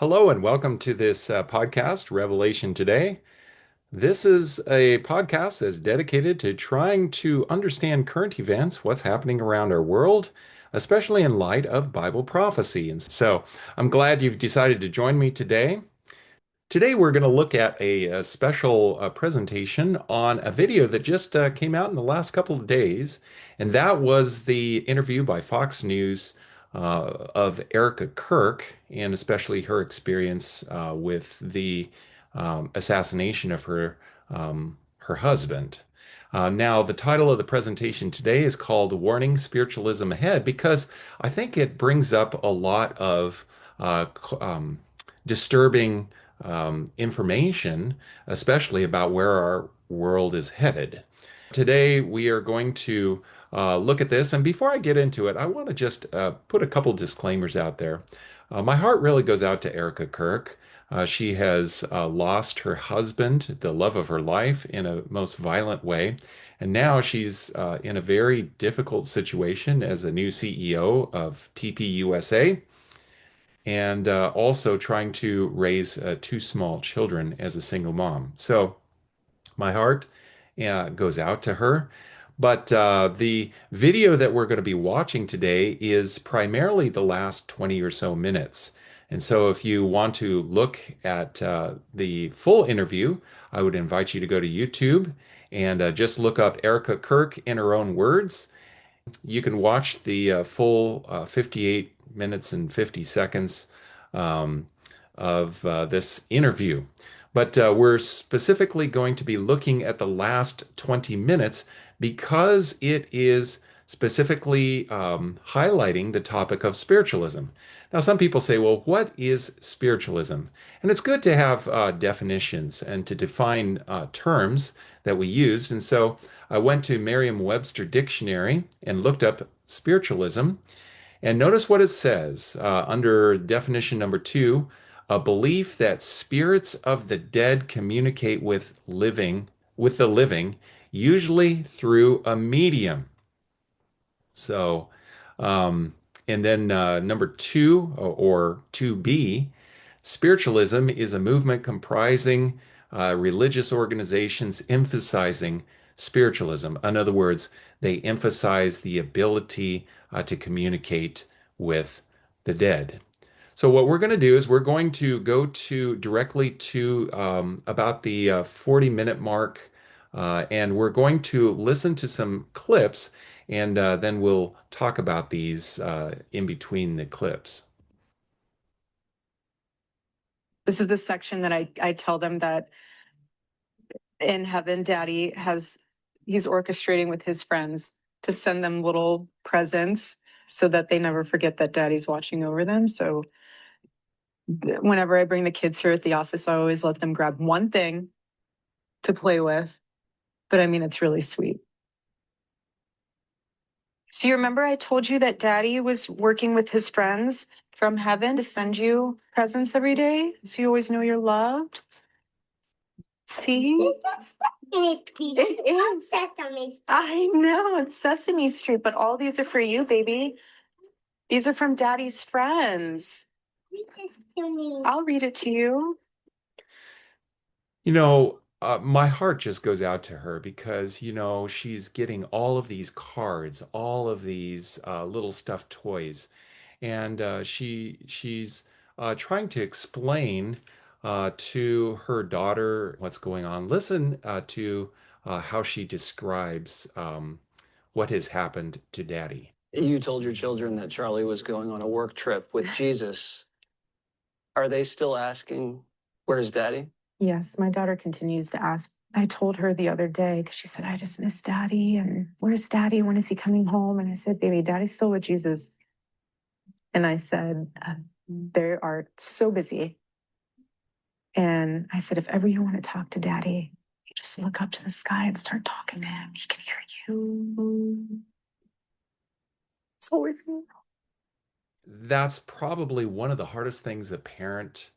Hello and welcome to this podcast, Revelation Today. This is a podcast that's dedicated to trying to understand current events, what's happening around our world, especially in light of Bible prophecy. And so I'm glad you've decided to join me today. Today, we're going to look at a special presentation on a video that just came out in the last couple of days, and that was the interview by Fox News of Erica Kirk, and especially her experience with the assassination of her husband. Now, the title of the presentation today is called Warning Spiritualism Ahead because I think it brings up a lot of disturbing information, especially about where our world is headed. Today, we are going to look at this. And before I get into it, I want to just put a couple disclaimers out there. My heart really goes out to Erica Kirk. She has lost her husband, the love of her life, in a most violent way. And now she's in a very difficult situation as a new CEO of TPUSA and also trying to raise two small children as a single mom. So my heart goes out to her. But the video that we're going to be watching today is primarily the last 20 or so minutes. And so if you want to look at the full interview, I would invite you to go to YouTube and just look up Erica Kirk in her own words. You can watch the full 58 minutes and 50 seconds um, of this interview. But we're specifically going to be looking at the last 20 minutes because it is specifically highlighting the topic of spiritualism. Now, some people say, well, what is spiritualism? And it's good to have definitions and to define terms that we use. And so I went to Merriam-Webster Dictionary and looked up spiritualism. And notice what it says under definition number two, a belief that spirits of the dead communicate with the living, usually through a medium. So, um, and then number two, or 2B, spiritualism is a movement comprising religious organizations emphasizing spiritualism. In other words, they emphasize the ability to communicate with the dead. So what we're going to do is we're going to go to directly to about the 40-minute mark, and we're going to listen to some clips, and then we'll talk about these in between the clips. This is the section that I tell them that in heaven, Daddy he's orchestrating with his friends to send them little presents so that they never forget that Daddy's watching over them. So whenever I bring the kids here at the office, I always let them grab one thing to play with. But I mean, it's really sweet. So you remember I told you that Daddy was working with his friends from heaven to send you presents every day, so you always know you're loved? See? It is. Sesame Street. I know, it's Sesame Street, but all these are for you, baby. These are from Daddy's friends. Read this to me. I'll read it to you. You know, my heart just goes out to her because, she's getting all of these cards, all of these little stuffed toys, and she's trying to explain to her daughter what's going on. Listen to how she describes what has happened to Daddy. You told your children that Charlie was going on a work trip with Jesus. Are they still asking, where's Daddy? Yes, my daughter continues to ask. I told her the other day because she said, I just miss Daddy. And where's Daddy? When is he coming home? And I said, baby, Daddy's still with Jesus. And I said, they are so busy. And I said, if ever you want to talk to Daddy, you just look up to the sky and start talking to him. He can hear you. It's always me. That's probably one of the hardest things a parent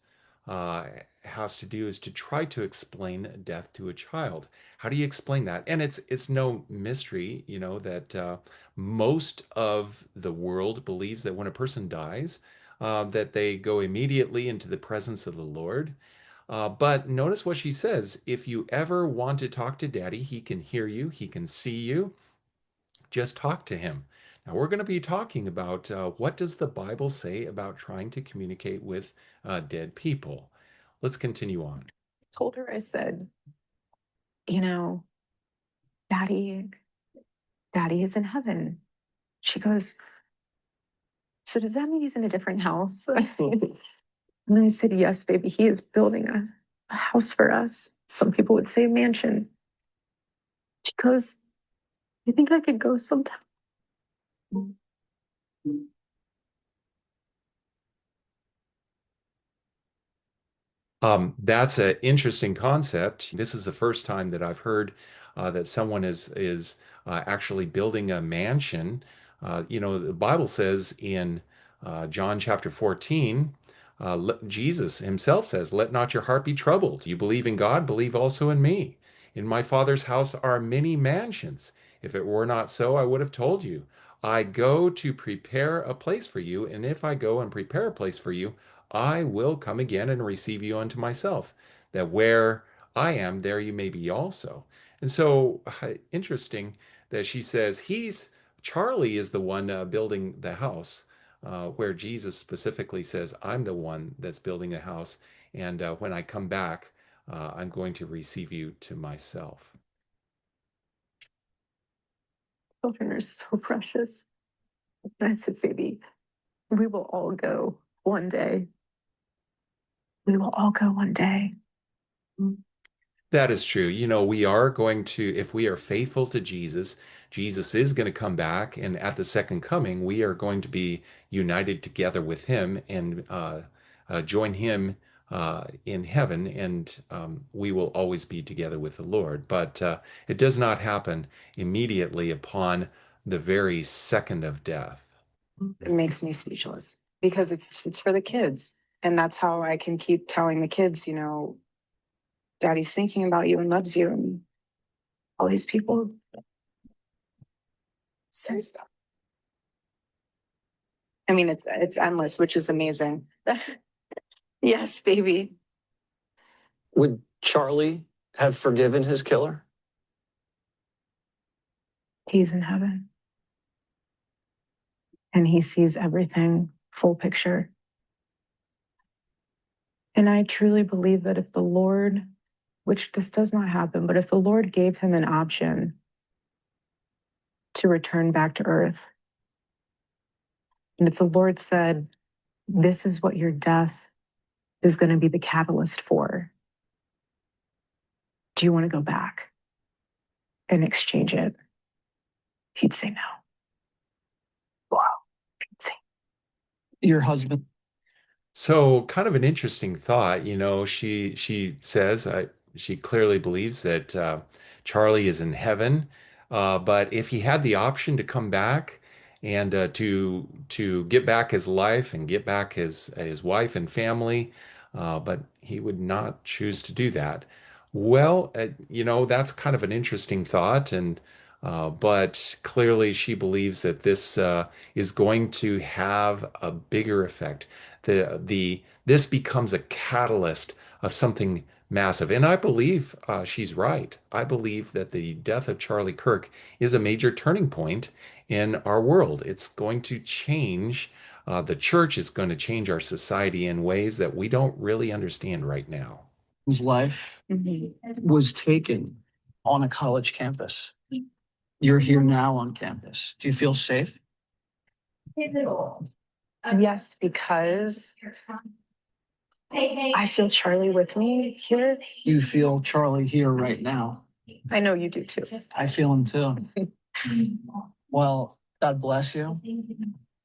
uh, has to do is to try to explain death to a child. How do you explain that? And it's no mystery, that most of the world believes that when a person dies, that they go immediately into the presence of the Lord. But notice what she says. If you ever want to talk to Daddy, he can hear you, he can see you. Just talk to him. Now we're going to be talking about what does the Bible say about trying to communicate with dead people. Let's continue on. Told her, I said, you know, Daddy, Daddy is in heaven. She goes, so does that mean he's in a different house? And I said, yes, baby, he is building a house for us. Some people would say a mansion. She goes, you think I could go sometime? That's an interesting concept. This is the first time that I've heard that someone is actually building a mansion. The Bible says in John chapter 14, Jesus himself says, "Let not your heart be troubled. You believe in God, believe also in me. In my Father's house are many mansions. If it were not so, I would have told you. I go to prepare a place for you, and if I go and prepare a place for you, I will come again and receive you unto myself, that where I am, there you may be also." And so, interesting that she says Charlie is the one building the house, where Jesus specifically says, I'm the one that's building a house. And when I come back, I'm going to receive you to myself. Children are so precious. And I said, baby, we will all go one day. We will all go one day. That is true. We are going to, if we are faithful to Jesus, Jesus is going to come back. And at the second coming, we are going to be united together with him and join him in heaven. And we will always be together with the Lord. But it does not happen immediately upon the very second of death. It makes me speechless because it's for the kids. And that's how I can keep telling the kids, Daddy's thinking about you and loves you. And all these people say stuff. I mean, it's endless, which is amazing. Yes, baby. Would Charlie have forgiven his killer? He's in heaven. And he sees everything full picture. And I truly believe that if the Lord, which this does not happen, but if the Lord gave him an option to return back to earth, and if the Lord said, this is what your death is going to be the catalyst for, do you want to go back and exchange it? He'd say no. Wow. He'd say, Your husband. So, kind of an interesting thought. She says she clearly believes that Charlie is in heaven, but if he had the option to come back and to get back his life and get back his wife and family, but he would not choose to do that. Well, that's kind of an interesting thought, and but clearly she believes that this is going to have a bigger effect. This becomes a catalyst of something massive. And I believe she's right. I believe that the death of Charlie Kirk is a major turning point in our world. It's going to change the church. It's going to change our society in ways that we don't really understand right now. His life was taken on a college campus. You're here now on campus. Do you feel safe? yes, because I feel Charlie with me here. You feel Charlie here right now. I know you do too. I feel him too. Well, God bless you.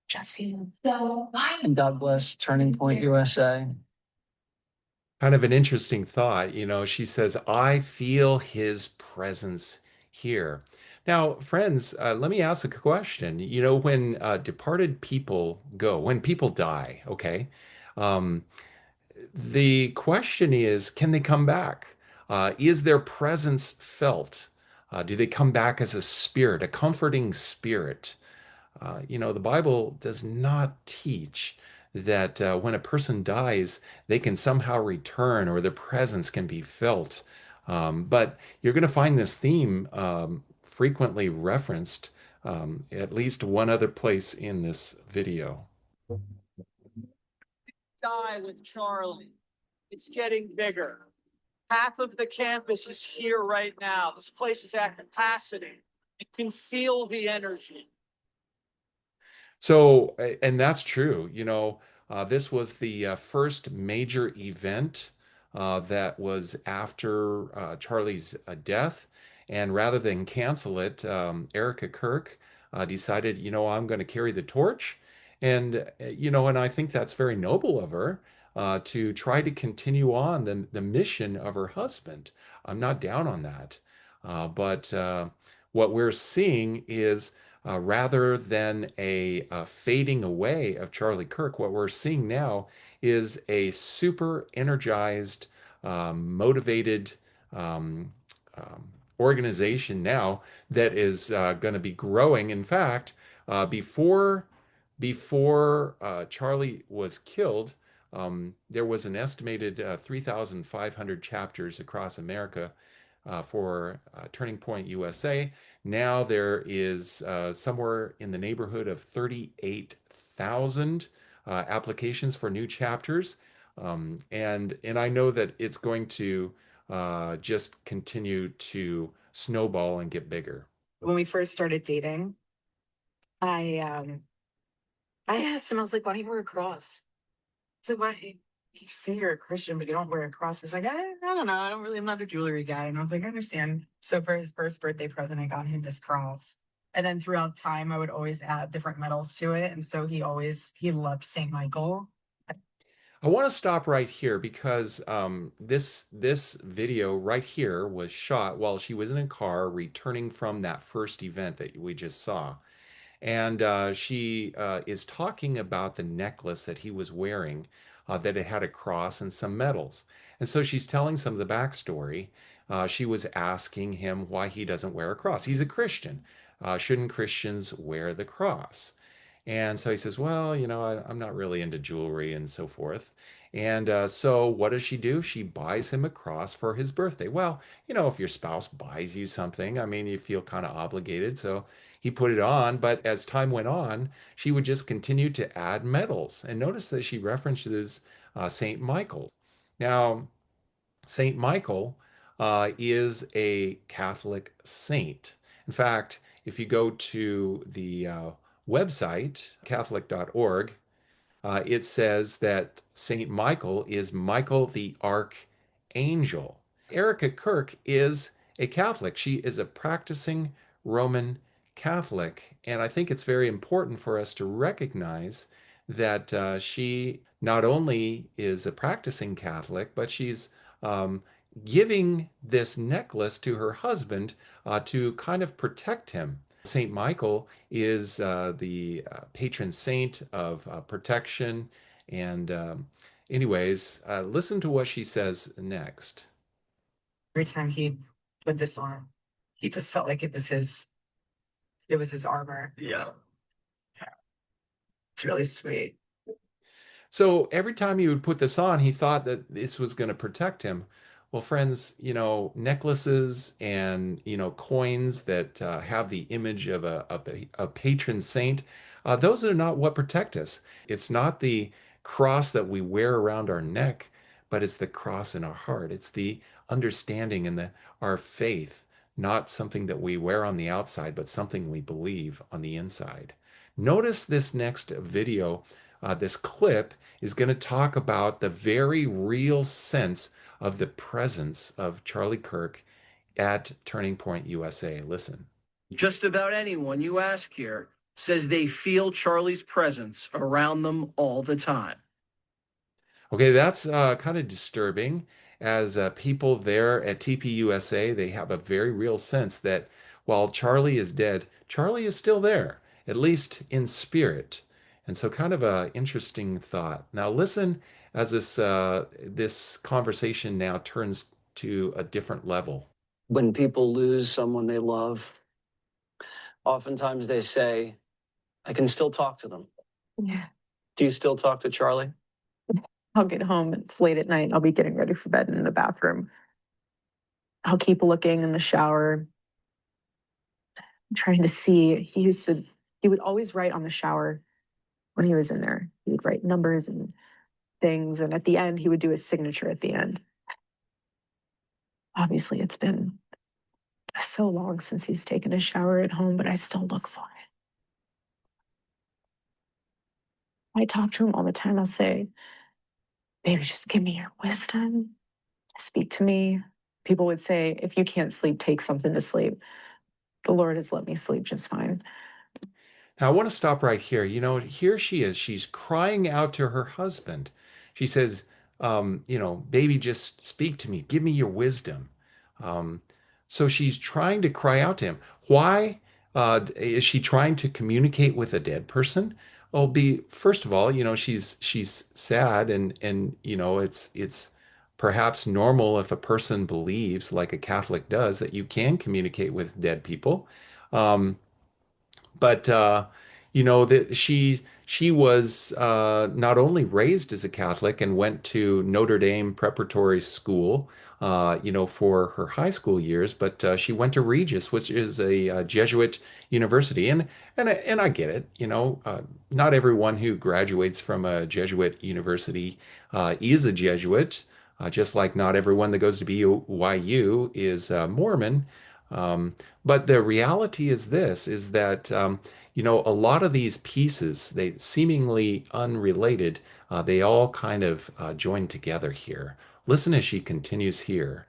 Jesse. And God bless Turning Point USA. Kind of an interesting thought. She says, I feel his presence here. Now, friends, let me ask a question. When departed people go, when people die, okay, um, the question is, can they come back? Is their presence felt? Do they come back as a spirit, a comforting spirit? The Bible does not teach that when a person dies, they can somehow return or their presence can be felt. But you're going to find this theme frequently referenced at least one other place in this video. Die with Charlie. It's getting bigger. Half of the campus is here right now. This place is at capacity. You can feel the energy. So, and that's true. This was the first major event that was after Charlie's death. And rather than cancel it, Erica Kirk decided, I'm going to carry the torch. And, and I think that's very noble of her to try to continue on the mission of her husband. I'm not down on that. But what we're seeing is rather than a fading away of Charlie Kirk, what we're seeing now is a super energized, motivated um, organization now that is going to be growing. In fact, before Charlie was killed, there was an estimated 3,500 chapters across America for Turning Point USA. Now there is somewhere in the neighborhood of 38,000 applications for new chapters. And I know that it's going to just continue to snowball and get bigger. When we first started dating, I asked him, I was like, why don't you wear a cross? So why you say you're a Christian, but you don't wear a cross? He's like, I don't know. I don't really, I'm not a jewelry guy. And I was like, I understand. So for his first birthday present, I got him this cross. And then throughout time, I would always add different medals to it. And so he loved St. Michael. I want to stop right here because this video right here was shot while she was in a car returning from that first event that we just saw. And she is talking about the necklace that he was wearing, that it had a cross and some medals. And so she's telling some of the backstory. She was asking him why he doesn't wear a cross. He's a Christian. Shouldn't Christians wear the cross? And so he says, well, I'm not really into jewelry and so forth. And so what does she do? She buys him a cross for his birthday. Well, if your spouse buys you something, I mean, you feel kind of obligated. So he put it on. But as time went on, she would just continue to add medals. And notice that she references St. Michael. Now, St. Michael is a Catholic saint. In fact, if you go to the website, Catholic.org, it says that St. Michael is Michael the Archangel. Erica Kirk is a Catholic. She is a practicing Roman Catholic. And I think it's very important for us to recognize that she not only is a practicing Catholic, but she's um, giving this necklace to her husband to kind of protect him. Saint Michael is the patron saint of protection. And, anyways, listen to what she says next. Every time he put this on, he just felt like it was his armor. Yeah. It's really sweet. So every time he would put this on, he thought that this was going to protect him. Well, friends, necklaces and, coins that have the image of a patron saint, those are not what protect us. It's not the cross that we wear around our neck, but it's the cross in our heart. It's the understanding and our faith, not something that we wear on the outside, but something we believe on the inside. Notice this next video, this clip is going to talk about the very real sense of the presence of Charlie Kirk at Turning Point USA. Listen. Just about anyone you ask here says they feel Charlie's presence around them all the time. Okay, that's kind of disturbing as people there at TPUSA, they have a very real sense that while Charlie is dead, Charlie is still there, at least in spirit. And so kind of a interesting thought. Now listen as this conversation now turns to a different level. When people lose someone they love, oftentimes they say, I can still talk to them. Yeah. Do you still talk to Charlie? I'll get home, it's late at night. I'll be getting ready for bed in the bathroom. I'll keep looking in the shower, trying to see. He would always write on the shower when he was in there. He would write numbers and things. And at the end, he would do his signature at the end. Obviously, it's been so long since he's taken a shower at home, but I still look for it. I talk to him all the time. I'll say, baby, just give me your wisdom. Speak to me. People would say, if you can't sleep, take something to sleep. The Lord has let me sleep just fine. Now, I want to stop right here. Here she is. She's crying out to her husband. She says, baby, just speak to me. Give me your wisdom. Um, so she's trying to cry out to him. Why is she trying to communicate with a dead person? Well, first of all, she's sad, and it's perhaps normal if a person believes, like a Catholic does, that you can communicate with dead people. Um, but that she was not only raised as a Catholic and went to Notre Dame preparatory school, for her high school years, but she went to Regis, which is a, Jesuit university, and I get it. Not everyone who graduates from a Jesuit university is a Jesuit. Just like not everyone that goes to BYU is Mormon. But the reality is this, is that a lot of these pieces, they seemingly unrelated, they all kind of join together here. Listen as she continues here.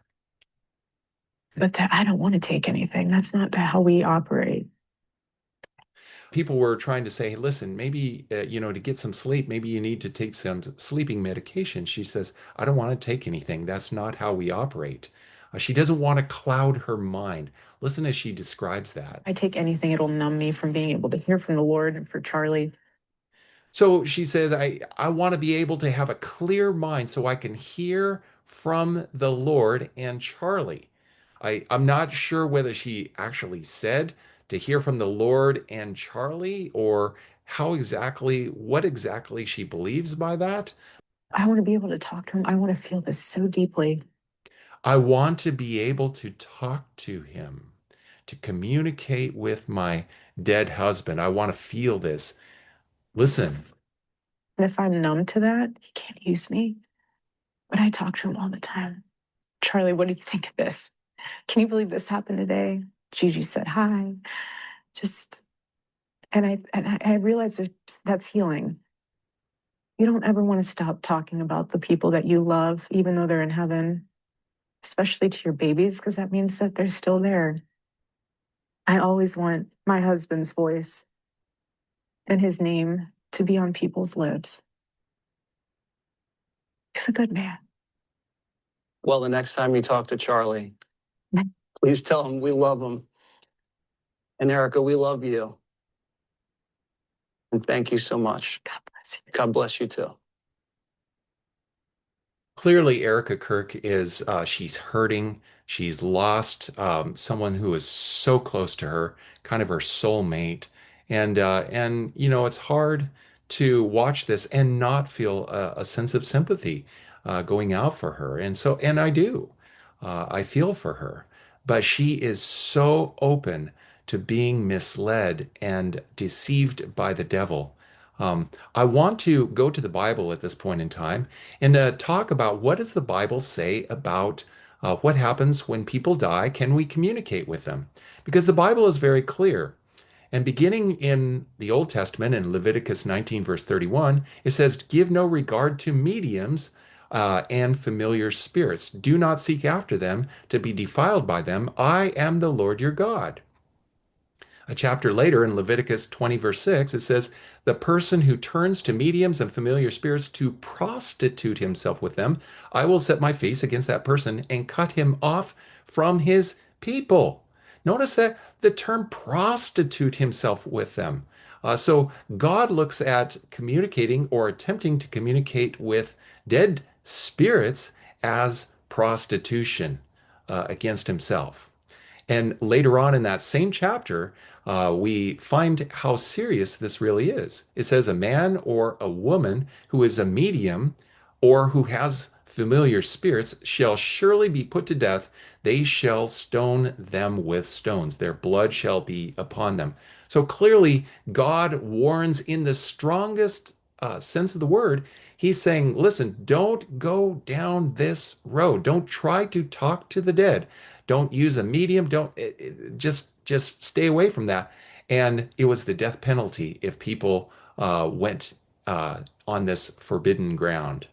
But I don't want to take anything. That's not how we operate. People were trying to say, hey, listen, maybe, to get some sleep, maybe you need to take some sleeping medication. She says, I don't want to take anything. That's not how we operate. She doesn't want to cloud her mind. Listen as she describes that. I take anything, it'll numb me from being able to hear from the Lord and for Charlie. So she says, I want to be able to have a clear mind so I can hear from the Lord and Charlie. I'm not sure whether she actually said to hear from the Lord and Charlie, or what exactly she believes by that. I want to be able to talk to him. I want to feel this so deeply. I want to be able to talk to him, to communicate with my dead husband. I want to feel this. Listen. And if I'm numb to that, he can't use me. But I talk to him all the time. Charlie, what do you think of this? Can you believe this happened today? Gigi said hi. Just and I realized that's healing. You don't ever want to stop talking about the people that you love, even though they're in heaven, especially to your babies, because that means that they're still there. I always want my husband's voice and his name to be on people's lips. He's a good man. Well, the next time you talk to Charlie, please tell him we love him. And Erica, we love you. And thank you so much. God bless you. God bless you too. Clearly, Erica Kirk she's hurting. She's lost someone who is so close to her, kind of her soulmate. And it's hard to watch this and not feel a sense of sympathy going out for her. And I do. I feel for her. But she is so open to being misled and deceived by the devil. I want to go to the Bible at this point in time and talk about, what does the Bible say about what happens when people die? Can we communicate with them? Because the Bible is very clear. And beginning in the Old Testament, in Leviticus 19, verse 31, it says, give no regard to mediums and familiar spirits. Do not seek after them to be defiled by them. I am the Lord your God. A chapter later in Leviticus 20, verse 6, it says, the person who turns to mediums and familiar spirits to prostitute himself with them, I will set my face against that person and cut him off from his people. Notice that the term prostitute himself with them. So God looks at communicating or attempting to communicate with dead spirits as prostitution against himself. And later on in that same chapter, we find how serious this really is. It says a man or a woman who is a medium or who has familiar spirits shall surely be put to death. They shall stone them with stones. Their blood shall be upon them. So clearly, God warns in the strongest sense of the word. He's saying, listen, don't go down this road. Don't try to talk to the dead. Don't use a medium. Don't just stay away from that. And it was the death penalty if people went on this forbidden ground.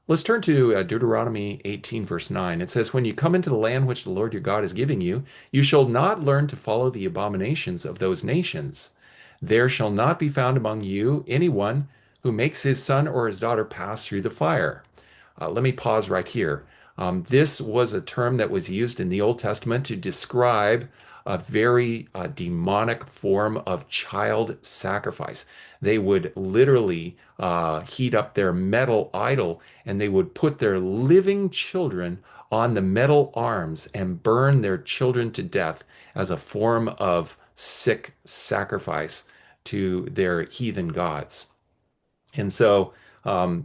Let's turn to Deuteronomy 18, verse 9. It says, when you come into the land which the Lord your God is giving you, you shall not learn to follow the abominations of those nations. There shall not be found among you anyone who makes his son or his daughter pass through the fire. Let me pause right here. This was a term that was used in the Old Testament to describe a very demonic form of child sacrifice. They would literally heat up their metal idol and they would put their living children on the metal arms and burn their children to death as a form of sick sacrifice to their heathen gods. And so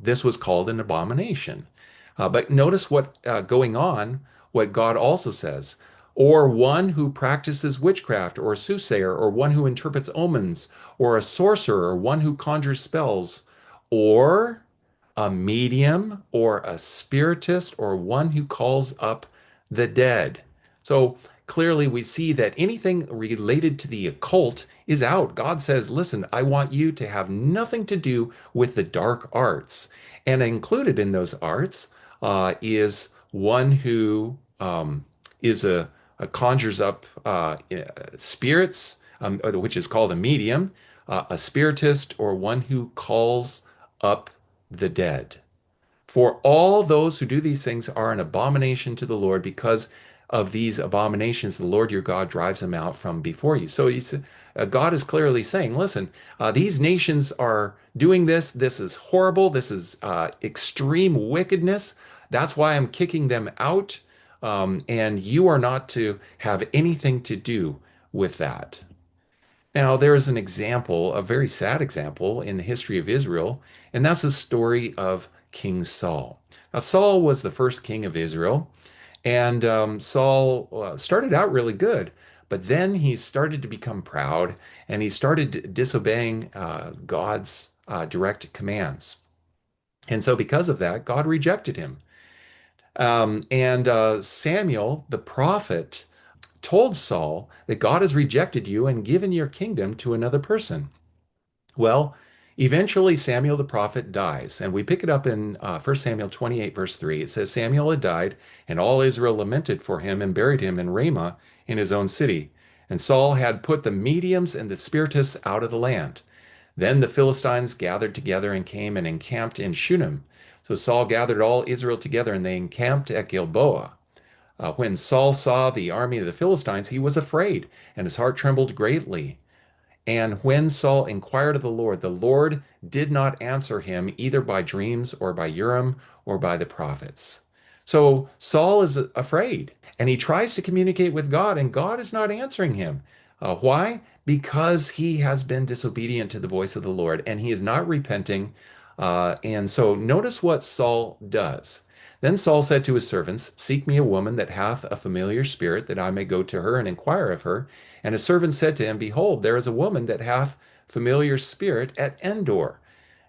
this was called an abomination. But notice what going on, what God also says, or one who practices witchcraft, or a soothsayer, or one who interprets omens, or a sorcerer, or one who conjures spells, or a medium, or a spiritist, or one who calls up the dead. So clearly we see that anything related to the occult is out. God says, listen, I want you to have nothing to do with the dark arts. And included in those arts is one who is a conjures up spirits, which is called a medium, a spiritist, or one who calls up the dead. For all those who do these things are an abomination to the Lord. Because of these abominations, the Lord your God drives them out from before you. So God is clearly saying, listen, these nations are doing this. This is horrible. This is extreme wickedness. That's why I'm kicking them out. And you are not to have anything to do with that. Now, there is an example, a very sad example in the history of Israel, and that's the story of King Saul. Now, Saul was the first king of Israel, and Saul started out really good, but then he started to become proud and he started disobeying God's direct commands. And so, because of that, God rejected him. And Samuel, the prophet, told Saul that God has rejected you and given your kingdom to another person. Well, eventually Samuel the prophet dies, and we pick it up in 1 Samuel 28, verse 3. It says, Samuel had died, and all Israel lamented for him and buried him in Ramah in his own city. And Saul had put the mediums and the spiritists out of the land. Then the Philistines gathered together and came and encamped in Shunem. So Saul gathered all Israel together, and they encamped at Gilboa. When Saul saw the army of the Philistines, he was afraid, and his heart trembled greatly. And when Saul inquired of the Lord did not answer him either by dreams or by Urim or by the prophets. So Saul is afraid, and he tries to communicate with God, and God is not answering him. Why? Because he has been disobedient to the voice of the Lord, and he is not repenting. And so notice what Saul does. Then Saul said to his servants, seek me a woman that hath a familiar spirit, that I may go to her and inquire of her. And his servant said to him, behold, there is a woman that hath familiar spirit at Endor.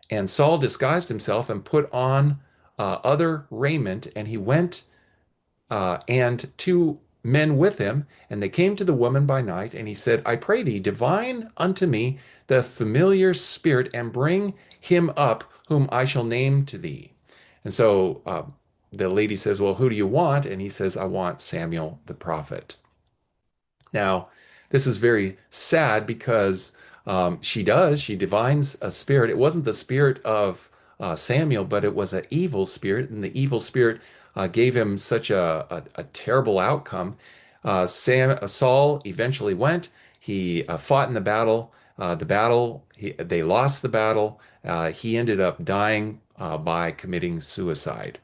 And Saul disguised himself and put on other raiment, and he went and two men with him, and they came to the woman by night, and he said, I pray thee, divine unto me the familiar spirit, and bring him up, whom I shall name to thee. And so the lady says, well, who do you want? And he says, I want Samuel the prophet. Now, this is very sad because she divines a spirit. It wasn't the spirit of Samuel, but it was an evil spirit, and the evil spirit gave him such a terrible outcome. Saul eventually went. He fought in the battle. They lost the battle. He ended up dying by committing suicide.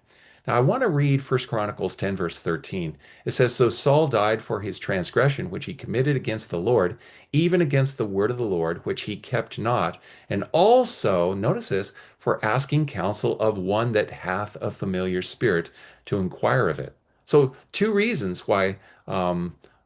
Now, I want to read 1 Chronicles 10, verse 13. It says, So Saul died for his transgression, which he committed against the Lord, even against the word of the Lord, which he kept not, and also, notice this, for asking counsel of one that hath a familiar spirit to inquire of it. So, two reasons why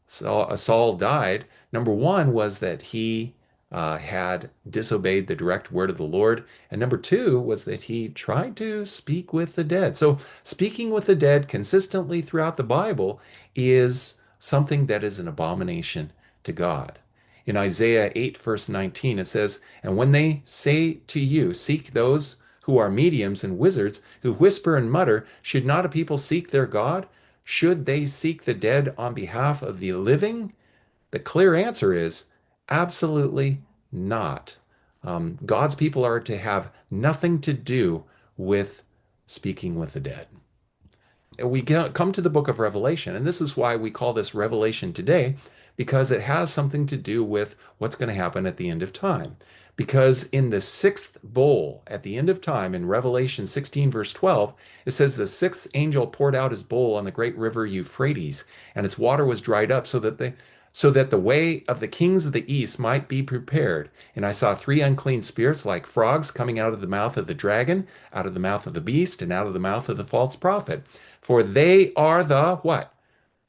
Saul died. Number one was that he had disobeyed the direct word of the Lord. And number two was that he tried to speak with the dead. So, speaking with the dead consistently throughout the Bible is something that is an abomination to God. In Isaiah 8, verse 19, it says, And when they say to you, Seek those who are mediums and wizards, who whisper and mutter, should not a people seek their God? Should they seek the dead on behalf of the living? The clear answer is absolutely not. God's people are to have nothing to do with speaking with the dead. We come to the book of Revelation, and this is why we call this Revelation today, because it has something to do with what's going to happen at the end of time. Because in the sixth bowl at the end of time, in Revelation 16, verse 12, it says, The sixth angel poured out his bowl on the great river Euphrates, and its water was dried up so that the way of the kings of the east might be prepared. And I saw three unclean spirits like frogs coming out of the mouth of the dragon, out of the mouth of the beast, and out of the mouth of the false prophet. For they are the what?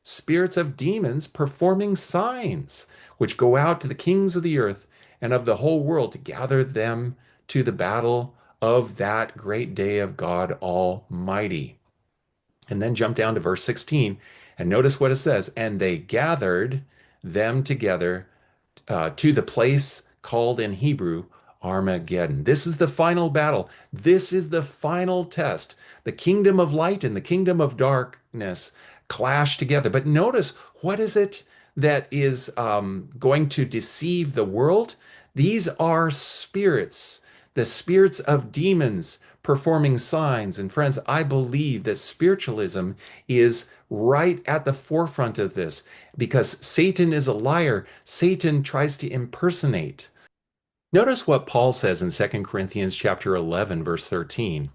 Spirits of demons performing signs, which go out to the kings of the earth and of the whole world to gather them to the battle of that great day of God Almighty. And then jump down to verse 16 and notice what it says. And they gathered them together to the place called in Hebrew Armageddon. This is the final battle. This is the final test. The kingdom of light and the kingdom of darkness clash together. But notice, what is it that is going to deceive the world? These are spirits, the spirits of demons performing signs. And friends, I believe that spiritualism is right at the forefront of this because Satan is a liar. Satan tries to impersonate. Notice what Paul says in 2 Corinthians chapter 11, verse 13.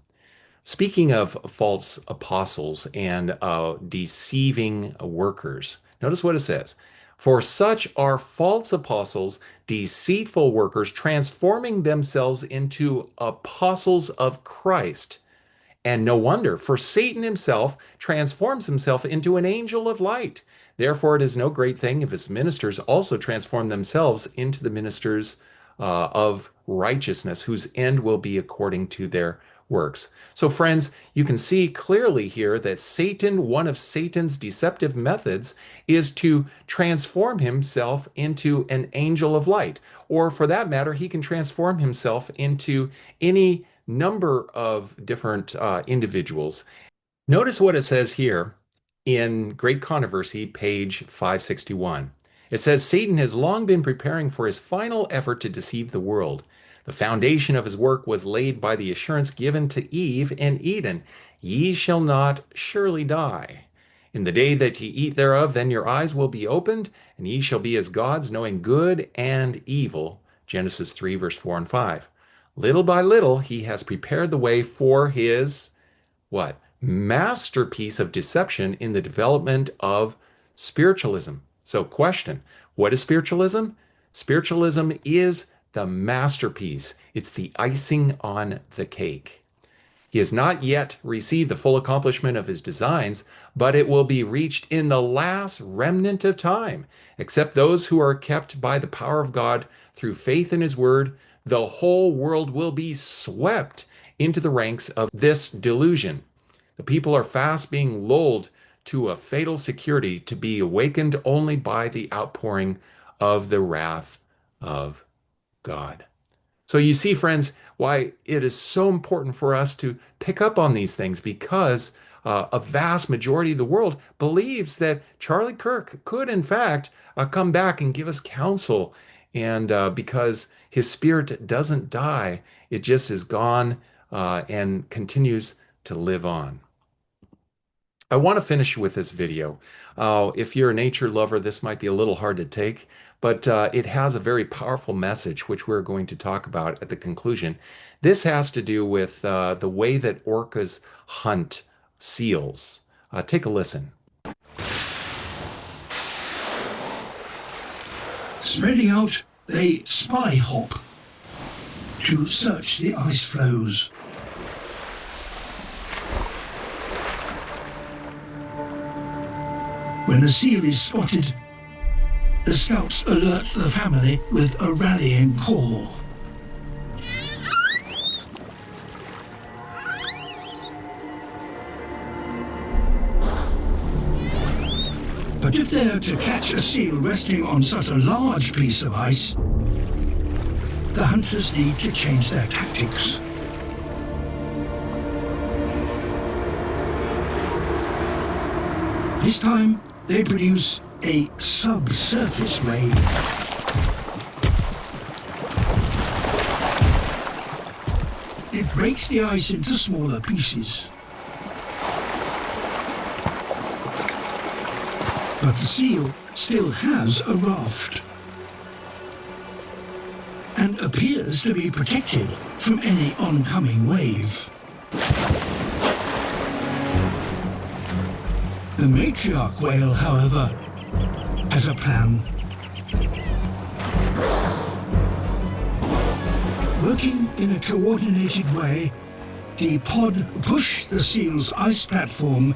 Speaking of false apostles and deceiving workers, notice what it says. For such are false apostles, deceitful workers, transforming themselves into apostles of Christ. And no wonder, for Satan himself transforms himself into an angel of light. Therefore, it is no great thing if his ministers also transform themselves into the ministers of righteousness, whose end will be according to their works. So, friends, you can see clearly here that Satan, one of Satan's deceptive methods, is to transform himself into an angel of light. Or, for that matter, he can transform himself into any number of different individuals. Notice what it says here in Great Controversy, page 561. It says, Satan has long been preparing for his final effort to deceive the world. The foundation of his work was laid by the assurance given to Eve in Eden, Ye shall not surely die. In the day that ye eat thereof, then your eyes will be opened, and ye shall be as gods, knowing good and evil. Genesis 3, verse 4 and 5. Little by little, he has prepared the way for his what? Masterpiece of deception in the development of spiritualism. So, question, what is spiritualism? Spiritualism is the masterpiece, it's the icing on the cake. He has not yet received the full accomplishment of his designs, but it will be reached in the last remnant of time. Except those who are kept by the power of God through faith in his word, the whole world will be swept into the ranks of this delusion. The people are fast being lulled to a fatal security to be awakened only by the outpouring of the wrath of God. So you see, friends, why it is so important for us to pick up on these things because a vast majority of the world believes that Charlie Kirk could, in fact, come back and give us counsel. And because his spirit doesn't die, it just is gone and continues to live on. I want to finish with this video. If you're a nature lover, this might be a little hard to take, but it has a very powerful message, which we're going to talk about at the conclusion. This has to do with the way that orcas hunt seals. Take a listen. Spreading out, they spy hop to search the ice floes. When a seal is spotted, the scouts alert the family with a rallying call. But if they're to catch a seal resting on such a large piece of ice, the hunters need to change their tactics. This time, they produce a subsurface ray. It breaks the ice into smaller pieces. But the seal still has a raft and appears to be protected from any oncoming wave. The matriarch whale, however, has a plan. Working in a coordinated way, the pod pushed the seal's ice platform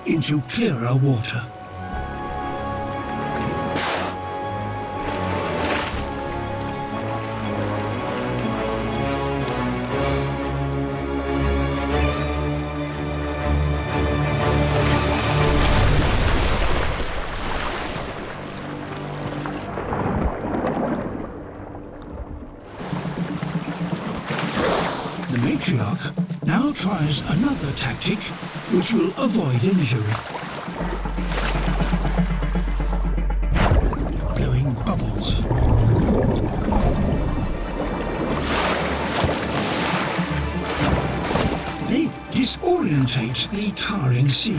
into clearer water. The matriarch now tries another tactic which will avoid injury. Blowing bubbles. They disorientate the towering seal.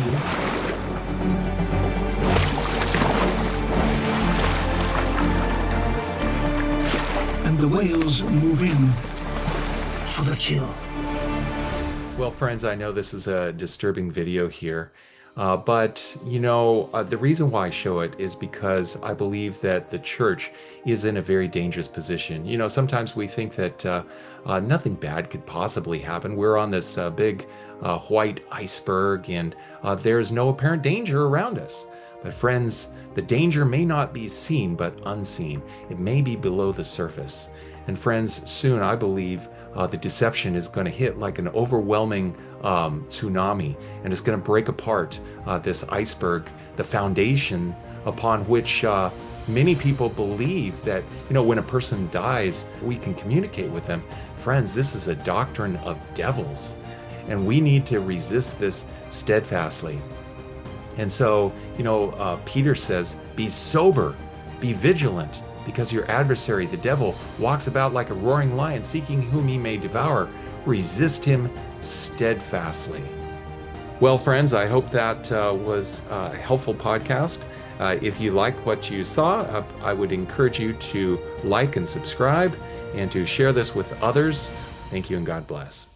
And the whales move in for the kill. Well, friends, I know this is a disturbing video here, but the reason why I show it is because I believe that the church is in a very dangerous position. Sometimes we think that nothing bad could possibly happen. We're on this big white iceberg, and there's no apparent danger around us. But friends, the danger may not be seen but unseen. It may be below the surface. And friends, soon I believe the deception is going to hit like an overwhelming tsunami, and it's going to break apart this iceberg, the foundation upon which many people believe that, when a person dies, we can communicate with them. Friends, this is a doctrine of devils, and we need to resist this steadfastly. And so, Peter says, be sober, be vigilant, because your adversary, the devil, walks about like a roaring lion, seeking whom he may devour. Resist him steadfastly. Well, friends, I hope that was a helpful podcast. If you like what you saw, I would encourage you to like and subscribe and to share this with others. Thank you and God bless.